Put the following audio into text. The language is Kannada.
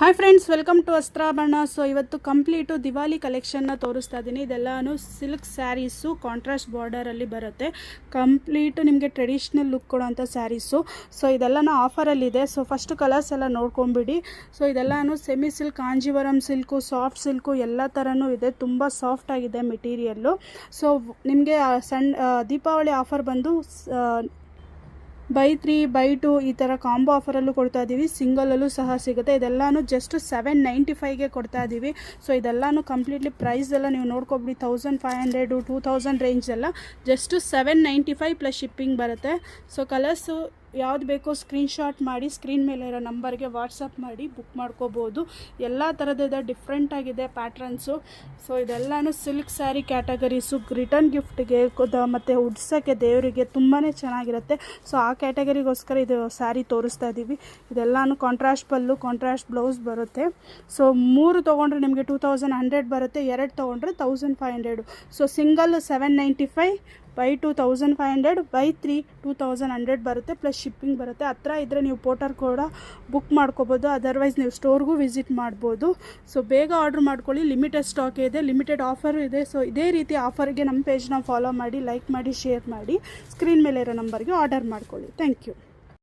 ಹಾಯ್ ಫ್ರೆಂಡ್ಸ್, ವೆಲ್ಕಮ್ ಟು ಅಸ್ತ್ರ ಬಣ್ಣ. ಸೊ ಇವತ್ತು ಕಂಪ್ಲೀಟು ದಿವಾಲಿ ಕಲೆಕ್ಷನ್ನ ತೋರಿಸ್ತಾ ಇದ್ದೀನಿ. ಇದೆಲ್ಲನೂ ಸಿಲ್ಕ್ ಸ್ಯಾರೀಸು, ಕಾಂಟ್ರಾಸ್ಟ್ ಬಾರ್ಡರಲ್ಲಿ ಬರುತ್ತೆ. ಕಂಪ್ಲೀಟು ನಿಮಗೆ ಟ್ರೆಡಿಷ್ನಲ್ ಲುಕ್ ಕೊಡೋಂಥ ಸ್ಯಾರೀಸು. ಸೊ ಇದೆಲ್ಲನೂ ಆಫರಲ್ಲಿದೆ. ಸೊ ಫಸ್ಟು ಕಲರ್ಸ್ ಎಲ್ಲ ನೋಡ್ಕೊಂಬಿಡಿ. ಸೊ ಇದೆಲ್ಲನೂ semi silk, Kanjeevaram silk, soft silk ಎಲ್ಲ ಥರನೂ ಇದೆ. ತುಂಬ ಸಾಫ್ಟ್ ಆಗಿದೆ ಮೆಟೀರಿಯಲ್ಲು. ಸೊ ನಿಮಗೆ ದೀಪಾವಳಿ ಆಫರ್ ಬಂದು ಬೈ 3 ಬೈ 2 ಈ ಥರ ಕಾಂಬೋ ಆಫರಲ್ಲೂ ಕೊಡ್ತಾ ಇದ್ದೀವಿ. ಸಿಂಗಲಲ್ಲೂ ಸಹ ಸಿಗುತ್ತೆ. ಇದೆಲ್ಲನೂ ಜಸ್ಟ್ 795ಗೆ ಕೊಡ್ತಾ ಇದ್ದೀವಿ. ಸೊ ಇದೆಲ್ಲನೂ ಕಂಪ್ಲೀಟ್ಲಿ ಪ್ರೈಸ್ ಎಲ್ಲ ನೀವು ನೋಡ್ಕೊಬಿಡಿ. 1500 2000 ರೇಂಜ್ ಎಲ್ಲ ಜಸ್ಟ್ 795 ಪ್ಲಸ್ ಶಿಪ್ಪಿಂಗ್ ಬರುತ್ತೆ. ಸೊ ಕಲರ್ಸು ಯಾವ್ದು ಬೇಕೋ ಸ್ಕ್ರೀನ್ಶಾಟ್ ಮಾಡಿ ಸ್ಕ್ರೀನ್ ಮೇಲೆ ಇರೋ ನಂಬರ್ಗೆ ವಾಟ್ಸಪ್ ಮಾಡಿ ಬುಕ್ ಮಾಡ್ಕೋಬೋದು. ಎಲ್ಲ ಥರದ್ದು ಡಿಫ್ರೆಂಟಾಗಿದೆ ಪ್ಯಾಟ್ರನ್ಸು. ಸೊ ಇದೆಲ್ಲನೂ ಸಿಲ್ಕ್ ಸ್ಯಾರಿ ಕ್ಯಾಟಗರೀಸು, ರಿಟರ್ನ್ ಗಿಫ್ಟ್ಗೆ ಮತ್ತು ಉಡ್ಸೋಕ್ಕೆ ದೇವರಿಗೆ ತುಂಬಾ ಚೆನ್ನಾಗಿರುತ್ತೆ. ಸೊ ಆ ಕ್ಯಾಟಗರಿಗೋಸ್ಕರ ಇದು ಸ್ಯಾರಿ ತೋರಿಸ್ತಾ ಇದ್ದೀವಿ. ಇದೆಲ್ಲನೂ ಕಾಂಟ್ರಾಸ್ಟ್ ಪಲ್ಲು, ಕಾಂಟ್ರಾಸ್ಟ್ ಬ್ಲೌಸ್ ಬರುತ್ತೆ. ಸೊ 3 ತೊಗೊಂಡ್ರೆ ನಿಮಗೆ 2100 ಬರುತ್ತೆ, 2 ತೊಗೊಂಡ್ರೆ 1500. ಸೊ ಸಿಂಗಲ್ 795, ಬೈ 2 1500, ಬೈ 3 2100 ಬರುತ್ತೆ, ಪ್ಲಸ್ ಶಿಪ್ಪಿಂಗ್ ಬರುತ್ತೆ. ಹತ್ರ ಇದ್ದರೆ ನೀವು ಪೋರ್ಟರ್ ಕೂಡ ಬುಕ್ ಮಾಡ್ಕೋಬೋದು, ಅದರ್ವೈಸ್ ನೀವು ಸ್ಟೋರ್ಗೂ ವಿಸಿಟ್ ಮಾಡ್ಬೋದು. ಸೊ ಬೇಗ ಆರ್ಡ್ರ್ ಮಾಡ್ಕೊಳ್ಳಿ, ಲಿಮಿಟೆಡ್ ಸ್ಟಾಕ್ ಇದೆ, ಲಿಮಿಟೆಡ್ ಆಫರ್ ಇದೆ. ಸೊ ಇದೇ ರೀತಿ ಆಫರ್ಗೆ ನಮ್ಮ ಪೇಜ್ನ ಫಾಲೋ ಮಾಡಿ, ಲೈಕ್ ಮಾಡಿ, ಶೇರ್ ಮಾಡಿ, ಸ್ಕ್ರೀನ್ ಮೇಲೆ ಇರೋ ನಂಬರ್ಗೆ ಆರ್ಡರ್ ಮಾಡ್ಕೊಳ್ಳಿ. Thank you.